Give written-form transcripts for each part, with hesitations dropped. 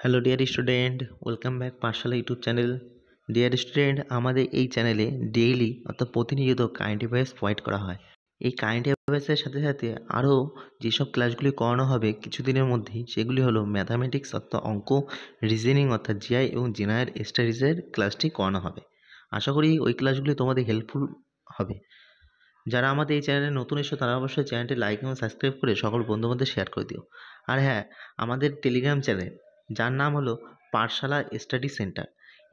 Hello dear student, welcome back পাঠশালা YouTube channel. Dear student, আমাদের এই চ্যানেলে ডেইলি অর্থাৎ প্রতিনিয়ত কারেন্ট অ্যাফেয়ার্স প্রোভাইড করা হয়। এই কারেন্ট অ্যাফেয়ার্সের সাথে সাথে আরও যেসব ক্লাসগুলি করানো হবে কিছুদিনের মধ্যেই, সেগুলি হলো ম্যাথামেটিক্স অর্থাৎ অঙ্ক, রিজনিং অর্থাৎ জিআই এবং জেনারেল স্টাডিজের ক্লাসটি করানো হবে। আশা করি ওই ক্লাসগুলি তোমাদের হেল্পফুল হবে। যারা আমাদের এই চ্যানেলে নতুন এসো তারা অবশ্যই চ্যানেলটি লাইক এবং সাবস্ক্রাইব করে সকল বন্ধুবান্ধবদের শেয়ার করে দিও। আর হ্যাঁ, আমাদের টেলিগ্রাম চ্যানেল, যার নাম হলো পাঠশালা স্টাডি সেন্টার,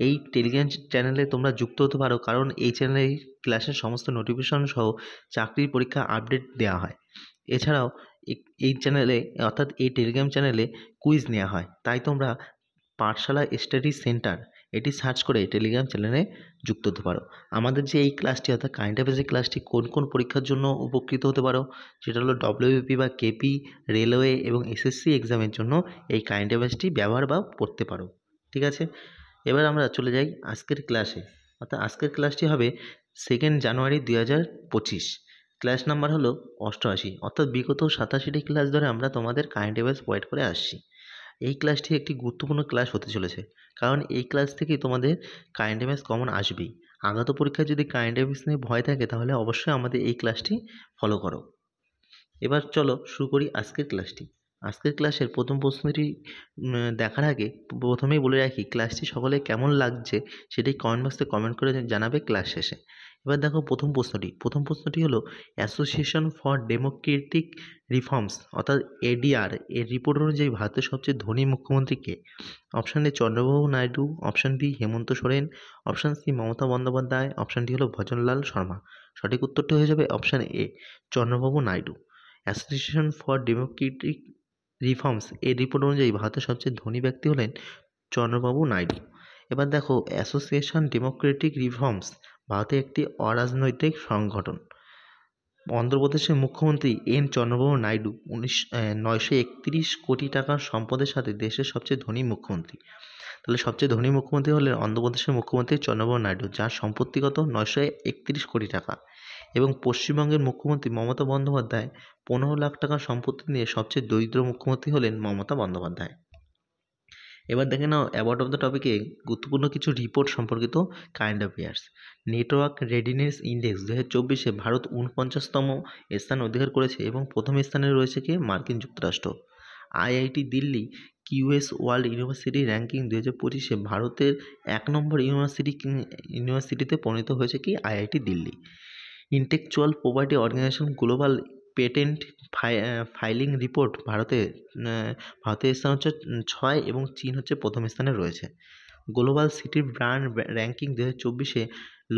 এই টেলিগ্রাম চ্যানেলে তোমরা যুক্ত হতে পারো, কারণ এই চ্যানেলে ক্লাসের সমস্ত নোটিফিকেশন সহ চাকরির পরীক্ষা আপডেট দেওয়া হয়। এছাড়াও এই চ্যানেলে অর্থাৎ এই টেলিগ্রাম চ্যানেলে কুইজ নেওয়া হয়। তাই তোমরা পাঠশালা স্টাডি সেন্টার এটি সার্চ করে টেলিগ্রাম চ্যানেলে যুক্ত হতে পারো। আমাদের যে এই ক্লাসটি অর্থাৎ কারেন্ট অ্যাফেয়ার্সের ক্লাসটি কোন কোন পরীক্ষার জন্য উপকৃত হতে পারো, সেটা হলো ডব্লিউবিপি বা কেপি, রেলওয়ে এবং এসএসসি এক্সামের জন্য এই কারেন্ট অ্যাফেয়ার্সটি ব্যবহার বা পড়তে পারো। ঠিক আছে, এবার আমরা চলে যাই আজকের ক্লাসে। অর্থাৎ আজকের ক্লাসটি হবে 2 জানুয়ারি 2025। ক্লাস নাম্বার হলো 88। অর্থাৎ বিগত 87টি ক্লাস ধরে আমরা তোমাদের কারেন্ট অ্যাফেয়ার্স প্রোভাইড করে আসছি। এই ক্লাসটি একটি গুরুত্বপূর্ণ ক্লাস হতে চলেছে, কারণ এই ক্লাস থেকেই তোমাদের কারেন্ট অ্যাফেয়ার্স কমন আসবেই। আগত পরীক্ষায় যদি কারেন্ট অ্যাফেয়ার্স নিয়ে ভয় থাকে তাহলে অবশ্যই আমাদের এই ক্লাসটি ফলো করো। এবার চলো শুরু করি আজকের ক্লাসটি। আজকের ক্লাসের প্রথম প্রশ্নটি দেখার আগে প্রথমেই বলে রাখি, ক্লাসটি সকলে কেমন লাগছে সেটাই কমেন্ট বক্সে কমেন্ট করে জানাবে ক্লাস শেষে। এবার দেখো প্রথম প্রশ্নটি হলো অ্যাসোসিয়েশন ফর ডেমোক্রেটিক রিফর্মস অর্থাৎ এডিআর এর রিপোর্ট অনুযায়ী ভারতের সবচেয়ে ধনী মুখ্যমন্ত্রী কে? Option A Chandrababu Naidu, option B Hemant Soren, option C Mamata Bandyopadhyay, option D হলো ভজনলাল শর্মা। সঠিক উত্তরটি হয়ে যাবে option A Chandrababu Naidu. Association for democratic reforms এর রিপোর্ট অনুযায়ী ভারতের সবচেয়ে ধনী ব্যক্তি হলেন চন্দ্রবাবু নাইডু। এবার দেখো, অ্যাসোসিয়েশন ডেমোক্রেটিক রিফর্মস ভারতের একটি অরাজনৈতিক সংগঠন। অন্ধ্রপ্রদেশের মুখ্যমন্ত্রী এন চন্দ্রবাবু নাইডু 931 কোটি টাকার সম্পদের সাথে দেশের সবচেয়ে ধনী মুখ্যমন্ত্রী। তাহলে সবচেয়ে ধনী মুখ্যমন্ত্রী হলেন অন্ধ্রপ্রদেশের মুখ্যমন্ত্রী চন্দ্রবাবু নাইডু, যার সম্পত্তিগত 931 কোটি টাকা। এবং পশ্চিমবঙ্গের মুখ্যমন্ত্রী মমতা বন্দ্যোপাধ্যায় 15 লাখ টাকার সম্পত্তি নিয়ে সবচেয়ে দরিদ্র মুখ্যমন্ত্রী হলেন মমতা বন্দ্যোপাধ্যায়। এবার দেখে নাও অ্যাবাউট অফ দ্য টপিকে গুরুত্বপূর্ণ কিছু রিপোর্ট সম্পর্কিত current affairs. Network readiness index 2024-এ ভারত 49তম স্থান অধিকার করেছে এবং প্রথম স্থানে রয়েছে কে? মার্কিন যুক্তরাষ্ট্র। IIT Delhi QS world university ranking 2025-এ ভারতের 1 নম্বর ইউনিভার্সিটিতে পরিণত হয়েছে কি? IIT Delhi. Intellectual property organization global patent filing report ভারতের স্থান হচ্ছে 6 এবং চীন হচ্ছে প্রথম স্থানে রয়েছে। গ্লোবাল সিটি ব্র্যান্ড র্যাঙ্কিং 2024-এ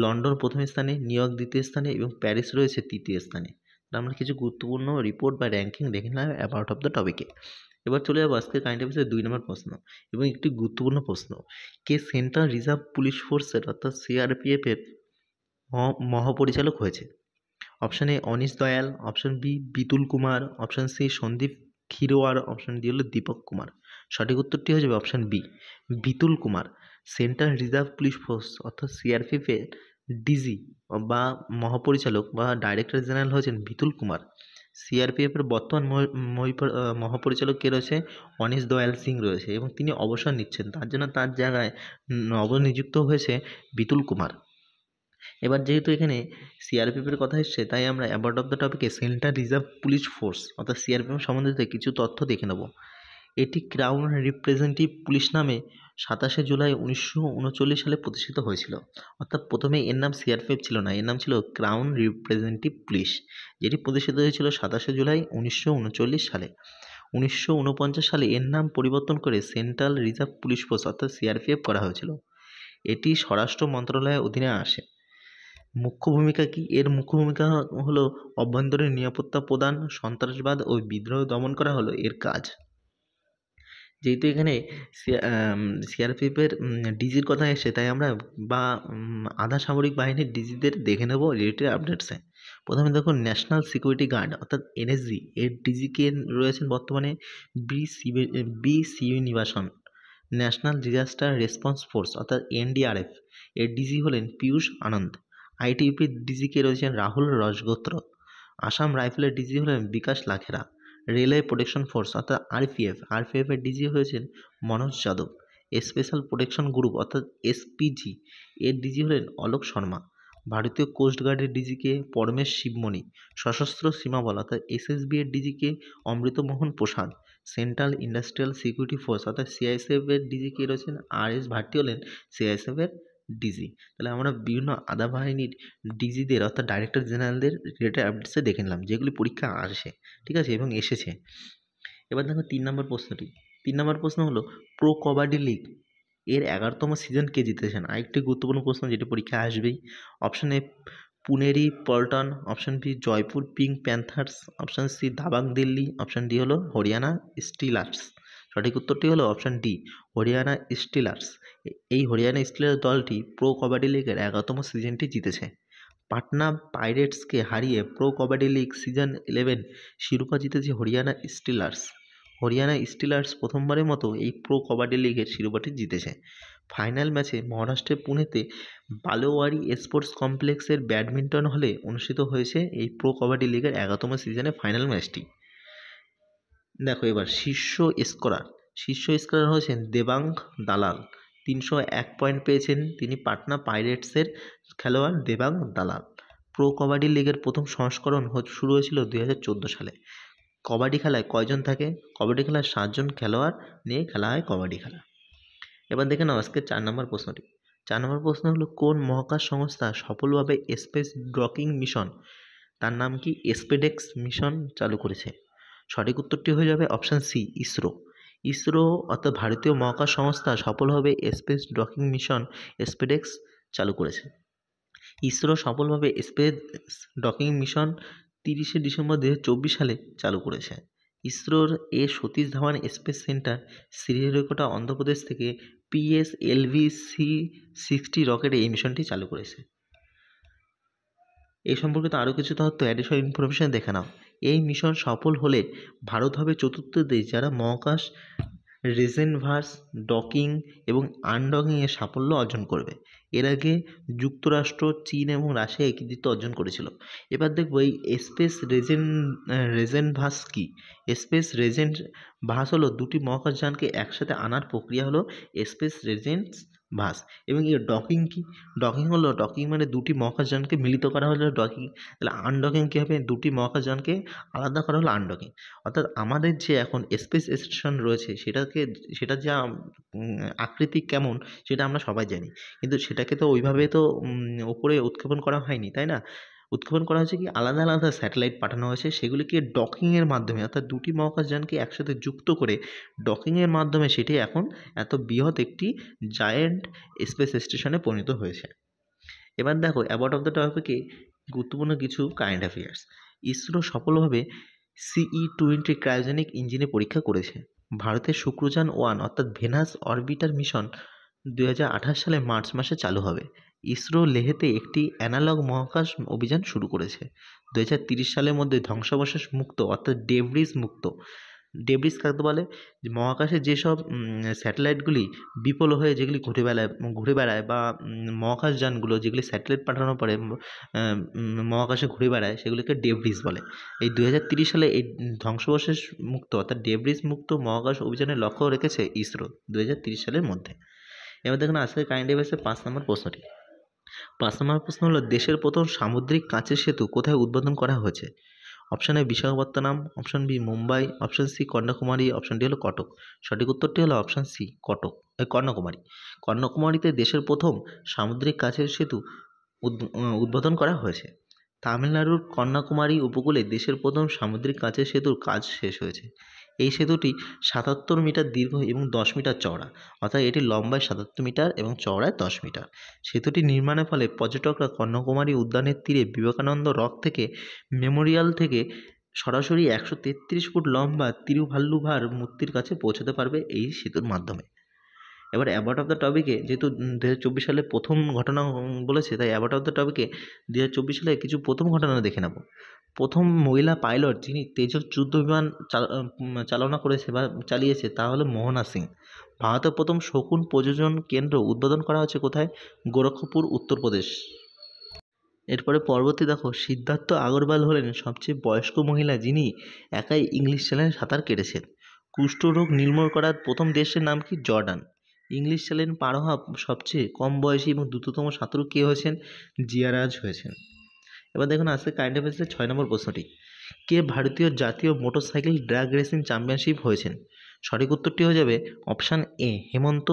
লন্ডন প্রথম স্থানে, নিউ ইয়র্ক দ্বিতীয় স্থানে এবং প্যারিস রয়েছে তৃতীয় স্থানে। আমরা কিছু গুরুত্বপূর্ণ রিপোর্ট বা র্যাঙ্কিং দেখে নিলাম অ্যাবাউট অফ দ্য টপিকে। এবার চলে যাবো আজকে কারেন্ট অ্যাফেয়ার্সের 2 নম্বর প্রশ্ন এবং একটি গুরুত্বপূর্ণ প্রশ্ন। কে সেন্ট্রাল রিজার্ভ পুলিশ ফোর্সের অর্থাৎ সিআরপিএফ এর মহাপরিচালক হয়েছে? Option A Anish Dayal, option B Vitul Kumar, option C Sandeep Khirwar, option D হলো দীপক কুমার। সঠিক উত্তরটি হয়ে যাবে option B Vitul Kumar. Central reserve police force অর্থাৎ সিআরপিএফ এর ডিজি বা মহাপরিচালক বা ডাইরেক্টর জেনারেল হয়েছেন বিতুল কুমার। সিআরপিএফ এর বর্তমান মহাপরিচালক কে রয়েছে? অনিশ দয়াল সিং রয়েছে এবং তিনি অবসর নিচ্ছেন, তার জন্য তার জায়গায় নবনিযুক্ত হয়েছে বিতুল কুমার। এবার যেহেতু এখানে সিআরপিএফের কথা এসছে, তাই আমরা অ্যাবাউট অফ দ্য টপিকে সেন্ট্রাল রিজার্ভ পুলিশ ফোর্স অর্থাৎ সিআরপিএফ সম্বন্ধিত কিছু তথ্য দেখে নেব। এটি ক্রাউন রিপ্রেজেন্টেটিভ পুলিশ নামে 27 জুলাই 1939 সালে প্রতিষ্ঠিত হয়েছিল। অর্থাৎ প্রথমে এর নাম সিআরপিএফ ছিল না, এর নাম ছিল ক্রাউন রিপ্রেজেন্টেটিভ পুলিশ, যেটি প্রতিষ্ঠিত হয়েছিল 27 জুলাই 1939 সালে। 1949 সালে এর নাম পরিবর্তন করে সেন্ট্রাল রিজার্ভ পুলিশ ফোর্স অর্থাৎ সিআরপিএফ করা হয়েছিল। এটি স্বরাষ্ট্র মন্ত্রণালয়ের অধীনে আসে। মুখ্য ভূমিকা কি? এর মুখ্য ভূমিকা হলো অভ্যন্তরীণ নিরাপত্তা প্রদান, সন্ত্রাসবাদ ও বিদ্রোহ দমন করা হলো এর কাজ। যেহেতু এখানে সিআরপিএফের ডিজির কথা এসে, তাই আমরা আধা সামরিক বাহিনীর ডিজিদের দেখে নেব রিলেটেড আপডেটসে। প্রথমে দেখো, ন্যাশনাল সিকিউরিটি গার্ড অর্থাৎ এনএসজি এর ডিজি কে রয়েছেন বর্তমানে? B Srinivasan. National disaster response force অর্থাৎ এনডিআরএফ এর ডিজি হলেন পীয়ূষ আনন্দ। আইটিবিপির ডিজি কে রয়েছেন? রাহুল রজগোত্র। আসাম রাইফেলের ডিজি হলেন Vikas Lakhera. Railway protection force অর্থাৎ আরপিএফ এর ডিজি হয়েছেন Manoj Yadav. Special protection group অর্থাৎ এসপিজি এর ডিজি হলেন অলোক শর্মা। ভারতীয় কোস্টগার্ডের ডিজিকে পরমেশ শিবমণি। সশস্ত্র সীমা বল অর্থাৎ এসএসবি এর ডিজিকে অমৃতমোহন প্রসাদ। সেন্ট্রাল ইন্ডাস্ট্রিয়াল সিকিউরিটি ফোর্স অর্থাৎ সিআইএসএফ এর ডিজি কে রয়েছেন আর.এস. ভাট্টি হলেন সিআইএসএফ এর ডিজি। তাহলে আমরা বিভিন্ন আধা বাহিনীর ডিজিদের অর্থাৎ ডাইরেক্টর জেনারেলদের রিলেটেড আপডেটসে দেখে নিলাম, যেগুলি পরীক্ষা আসে, ঠিক আছে, এবং এসেছে। এবার দেখো 3 নম্বর প্রশ্নটি। 3 নম্বর প্রশ্ন হলো প্রো কবাডি লিগ এর 11তম সিজন কে জিতেছেন? আরেকটি গুরুত্বপূর্ণ প্রশ্ন, যেটি পরীক্ষায় আসবেই। Option A Puneri Paltan, option B Jaipur pink panthers, option C Dabang Delhi, option D হলো হরিয়ানা স্টিলার্স। সঠিক উত্তরটি হলো অপশন ডি, হরিয়ানা স্টিলার্স। এই হরিয়ানা স্টিলার্স দলটি প্রো কবাডি লিগের 11তম সিজনটি জিতেছে। পাটনা পাইরেটসকে হারিয়ে প্রো কবাডি লিগ সিজন 11 শিরোপা জিতেছে হরিয়ানা স্টিলার্স। হরিয়ানা স্টিলার্স প্রথমবারের মতো এই প্রো কবাডি লিগের শিরোপাটি জিতেছে। ফাইনাল ম্যাচে মহারাষ্ট্রের পুনেতে বালোয়ারি স্পোর্টস কমপ্লেক্সের ব্যাডমিন্টন হলে অনুষ্ঠিত হয়েছে এই প্রো কবাডি লিগের 11তম সিজনের ফাইনাল ম্যাচটি। দেখো এবার শীর্ষ স্কোরার হয়েছেন দেবাঙ্গ দালাল। 301 পয়েন্ট পেয়েছেন তিনি, পাটনা পাইরেটসের খেলোয়াড় দেবাঙ্গ দালাল। প্রো কবাডি লিগের প্রথম সংস্করণ শুরু হয়েছিল 2014 সালে। কবাডি খেলায় কয়জন থাকে? কবাডি খেলায় 7 জন খেলোয়াড় নিয়ে খেলা হয় কবাডি খেলা। এবার দেখে নাও আজকে 4 নম্বর প্রশ্নটি। 4 নম্বর প্রশ্ন হলো কোন মহাকাশ সংস্থা সফলভাবে স্পেস ডকিং মিশন, তার নাম কি, স্পেডেক্স মিশন চালু করেছে? সঠিক উত্তরটি হয়ে যাবে অপশান সি, ইসরো অর্থাৎ ভারতীয় মহাকাশ সংস্থা সফলভাবে স্পেস ডকিং মিশন স্পেডেক্স চালু করেছে। ইসরো সফলভাবে স্পেস ডকিং মিশন 30শে ডিসেম্বর 2024 সালে চালু করেছে। ইসরোর সতীশ ধাওয়ান স্পেস সেন্টার শ্রীহরিকোটা অন্ধ্রপ্রদেশ থেকে PSLV-C60 রকেটে এই মিশনটি চালু করেছে। এই সম্পর্কিত আরও কিছু তথ্য অ্যাডিশনাল ইনফরমেশন দেখে নাও। এই মিশন সফল হলে ভারত হবে চতুর্থ দেশ যারা মহাকাশ রিজেনভার্স ডকিং এবং আনডকিংয়ে সাফল্য অর্জন করবে। এর আগে যুক্তরাষ্ট্র, চীন এবং রাশিয়া এই কৃতিত্ব অর্জন করেছিল। এবার দেখব এই স্পেস রেজেনভার্স কি। স্পেস রেজেনভার্স হলো দুটি মহাকাশযানকে একসাথে আনার প্রক্রিয়া হলো স্পেস রেজেনভার্স। এবং এই ডকিং কি? ডকিং মানে দুটি মহাকাশযানকে মিলিত করা হলো ডকিং। তাহলে আনডকিং কী হবে? দুটি মহাকাশযানকে আলাদা করা হলো আনডকিং। অর্থাৎ আমাদের যে এখন স্পেস স্টেশন রয়েছে সেটার যা আকৃতি কেমন সেটা আমরা সবাই জানি, কিন্তু সেটাকে তো ওইভাবে তো ওপরে উৎক্ষেপণ করা হয়নি, তাই না? উৎক্ষেপণ করা হয়েছে কি, আলাদা আলাদা স্যাটেলাইট পাঠানো হয়েছে, সেগুলিকে ডকিংয়ের মাধ্যমে অর্থাৎ দুটি মহাকাশযানকে একসাথে যুক্ত করে ডকিংয়ের মাধ্যমে সেটি এখন এত বৃহৎ একটি জায়ান্ট স্পেস স্টেশনে পরিণত হয়েছে। এবার দেখো অ্যাবাউট অফ দ্য টপিকে গুরুত্বপূর্ণ কিছু কারেন্ট অ্যাফেয়ার্স। ইসরো সফলভাবে CE-20 ক্রায়োজেনিক ইঞ্জিনে পরীক্ষা করেছে। ভারতের শুক্রযান 1 অর্থাৎ ভেনাস অরবিটার মিশন 2028 সালে মার্চ মাসে চালু হবে। ইসরো লেহেতে একটি অ্যানালগ মহাকাশ অভিযান শুরু করেছে। 2030 সালের মধ্যে ধ্বংসাবশেষ মুক্ত অর্থাৎ ডেব্রিজ কাকে বলে? যে মহাকাশে যেসব স্যাটেলাইটগুলি বিফল হয়ে যেগুলি ঘুরে বেড়ায় বা মহাকাশযানগুলো যেগুলি স্যাটেলাইট পাঠানোর পরে মহাকাশে ঘুরে বেড়ায় সেগুলিকে ডেব্রিজ বলে। এই 2030 সালে এই ধ্বংসাবশেষ মুক্ত অর্থাৎ ডেব্রিজ মুক্ত মহাকাশ অভিযানের লক্ষ্য রেখেছে ইসরো 2030 সালের মধ্যে। এবার দেখুন আজকের কারেন্ট অ্যাফেয়ার্সের 5 নম্বর প্রশ্নটি। 5 নম্বর প্রশ্ন হলো দেশের প্রথম সামুদ্রিক কাঁচের সেতু কোথায় উদ্বোধন করা হয়েছে? Option A Visakhapatnam, option B Mumbai, option C Kanyakumari, option D হলো কটক। সঠিক উত্তরটি হলো অপশন সি কন্যাকুমারী। কন্যাকুমারীতে দেশের প্রথম সামুদ্রিক কাঁচের সেতু উদ্বোধন করা হয়েছে। তামিলনাড়ুর কন্যাকুমারী উপকূলে দেশের প্রথম সামুদ্রিক কাঁচের সেতুর কাজ শেষ হয়েছে। এই সেতুটি 77 মিটার দীর্ঘ এবং 10 মিটার চওড়া, অর্থাৎ এটি লম্বায় 77 মিটার এবং চওড়ায় 10 মিটার। সেতুটি নির্মাণের ফলে পর্যটকরা কন্যাকুমারী উদ্যানের তীরে বিবেকানন্দ রক থেকে মেমোরিয়াল থেকে সরাসরি 133 ফুট লম্বা তিরুভাল্লুভার মূর্তির কাছে পৌঁছতে পারবে এই সেতুর মাধ্যমে। এবার অ্যাবাউট অফ দ্য টপিকে যেহেতু 2024 সালে প্রথম ঘটনা বলেছে, তাই অ্যাবাউট অফ দ্য টপিকে 2024 সালে কিছু প্রথম ঘটনা দেখে নেব। প্রথম মহিলা পাইলট যিনি তেজস যুদ্ধ বিমান চালনা করেছে বা চালিয়েছে তা হলো মোহনা সিং। ভারতের প্রথম শকুন প্রযোজন কেন্দ্র উদ্বোধন করা হয়েছে কোথায়? গোরক্ষপুর, উত্তরপ্রদেশ। এরপরে পরবর্তী দেখো, সিদ্ধার্থ আগরওয়াল হলেন সবচেয়ে বয়স্ক মহিলা যিনি একাই ইংলিশ চ্যানেলে সাঁতার কেটেছেন। কুষ্ঠরোগ নির্মূল করার প্রথম দেশের নাম কি? জর্ডান। ইংলিশ চ্যানেল পার হওয়া সবচেয়ে কম বয়সী এবং দ্রুততম সাঁতারু কে হয়েছেন? জিয়ারাজ হয়েছেন। এবার দেখুন আজকে কারেন্ট অ্যাফেয়ার্সের 6 নম্বর প্রশ্নটি, কে ভারতীয় জাতীয় মোটরসাইকেল ড্র্যাগ রেসিং চ্যাম্পিয়নশিপ হয়েছেন? সঠিক উত্তরটি হয়ে যাবে অপশান এ, হেমন্ত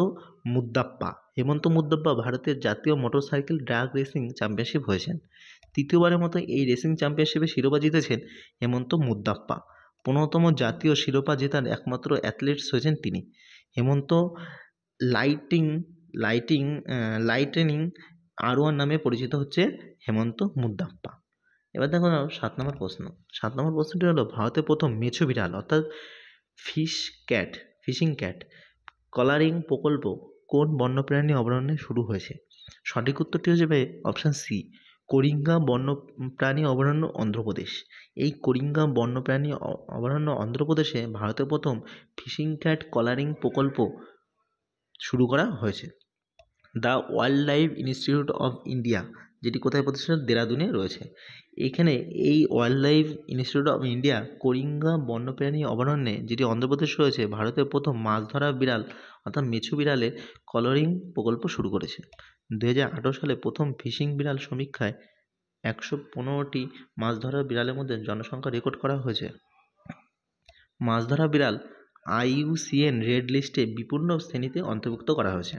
মুদ্রাপ্পা। হেমন্ত মুদ্রাপ্পা ভারতের জাতীয় মোটরসাইকেল ড্র্যাগ রেসিং চ্যাম্পিয়নশিপ হয়েছেন। তৃতীয়বারের মতো এই রেসিং চ্যাম্পিয়নশিপে শিরোপা জিতেছেন হেমন্ত মুদ্রাপ্পা। 15তম জাতীয় শিরোপা জেতার একমাত্র অ্যাথলেটস হয়েছেন তিনি। হেমন্ত লাইটিং লাইটিং লাইটেনিং R1 নামে পরিচিত হচ্ছে হেমন্ত মুদ্রাপ্পা। এবার দেখো 7 নম্বর প্রশ্ন। 7 নম্বর প্রশ্নটি হলো, ভারতের প্রথম মেছো বিড়াল অর্থাৎ ফিশিং ক্যাট কলারিং প্রকল্প কোন বন্যপ্রাণী অভয়ারণ্যে শুরু হয়েছে? সঠিক উত্তরটি হয়ে যাবে অপশান সি, করিঙ্গা বন্যপ্রাণী অভয়ারণ্য, অন্ধ্রপ্রদেশ। এই করিঙ্গা বন্যপ্রাণী অভয়ারণ্য অন্ধ্রপ্রদেশে ভারতের প্রথম ফিশিং ক্যাট কলারিং প্রকল্প শুরু করা হয়েছে। The wildlife institute of India, যেটি কোথায় প্রতিষ্ঠিত? দেরাদুনে রয়েছে। এখানে এই wildlife institute of India Coringa বন্যপ্রাণী অভয়ারণ্যে, যেটি অন্ধ্রপ্রদেশ রয়েছে, ভারতের প্রথম মাছ ধরা বিড়াল অর্থাৎ মেছো বিড়ালের কলারিং প্রকল্প শুরু করেছে। 2018 সালে প্রথম ফিশিং বিড়াল সমীক্ষায় 115টি মাছ ধরা বিড়ালের মধ্যে জনসংখ্যা রেকর্ড করা হয়েছে। মাছ ধরা বিড়াল IUCN রেড লিস্টে বিপন্ন শ্রেণীতে অন্তর্ভুক্ত করা হয়েছে।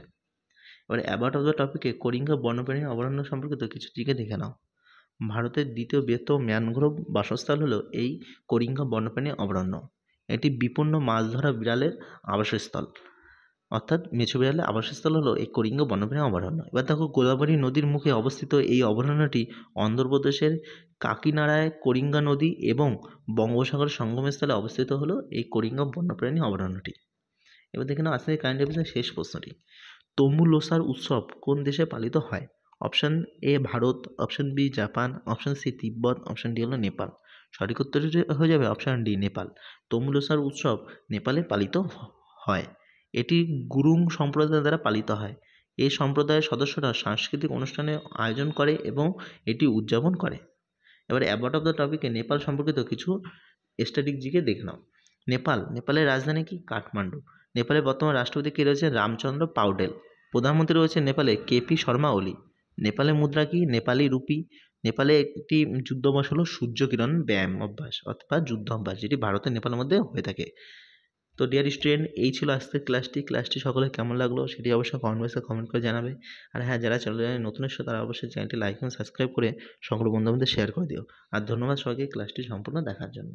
এবার অ্যাবাউট অফ দ্য টপিকে করিঙ্গা বন্যপ্রাণী অভয়ারণ্য সম্পর্কিত কিছু জিকে দেখে নাও। ভারতের দ্বিতীয় বৃহত্তম ম্যানগ্রোভ বাসস্থল হলো এই করিঙ্গা বন্যপ্রাণী অভয়ারণ্য। এটি বিপন্ন মাছ ধরা বিড়ালের আবাসস্থল অর্থাৎ মেছো বিড়ালের আবাসস্থল হলো এই করিঙ্গা বন্যপ্রাণী অভয়ারণ্য। এবার দেখো, গোদাবরী নদীর মুখে অবস্থিত এই অভয়ারণ্যটি অন্ধ্রপ্রদেশের কাকিনাড়ায় করিঙ্গা নদী এবং বঙ্গোপসাগরের সঙ্গমস্থলে অবস্থিত হলো এই করিঙ্গা বন্যপ্রাণী অভয়ারণ্যটি। এবার দেখে নাও আজকে কারেন্ট অ্যাফেয়ার্সের শেষ প্রশ্নটি, তম্বুলোসার উৎসব কোন দেশে পালিত হয়? Option A Bharat, option B Japan, option C Tibet, option D হলো নেপাল। সঠিক উত্তর হয়ে যাবে অপশান ডি, নেপাল। তম্বুলোসার উৎসব নেপালে পালিত হয়। এটি গুরুং সম্প্রদায় দ্বারা পালিত হয়। এই সম্প্রদায়ের সদস্যরা সাংস্কৃতিক অনুষ্ঠানের আয়োজন করে এবং এটি উদযাপন করে। এবার অ্যাবাউট অফ দ্য টপিকে নেপাল সম্পর্কিত কিছু স্ট্র্যাটেজিকে দেখে নাও। নেপালের রাজধানী কি? কাঠমান্ডু। নেপালের বর্তমান রাষ্ট্রপতি কে রয়েছে? রামচন্দ্র পাউডেল। প্রধানমন্ত্রী রয়েছে নেপালে KP শর্মা ওলি। নেপালের মুদ্রা কি? নেপালি রুপি। নেপালে একটি যুদ্ধ অভ্যাস হলো সূর্য কিরণ ব্যায়াম অভ্যাস অথবা যুদ্ধ অভ্যাস, যেটি ভারত আর নেপালের মধ্যে হয়ে থাকে। তো ডিয়ার স্টুডেন্ট, এই ছিল আজকের ক্লাসটি সকলের কেমন লাগলো সেটি অবশ্যই কমেন্ট বক্সে কমেন্ট করে জানাবে। আর হ্যাঁ, যারা চ্যানেলে নতুন এসেছো তারা অবশ্যই চ্যানেলটি লাইক এবং সাবস্ক্রাইব করে সকল বন্ধুদের শেয়ার করে দিও। আর ধন্যবাদ সবাইকে ক্লাসটি সম্পূর্ণ দেখার জন্য।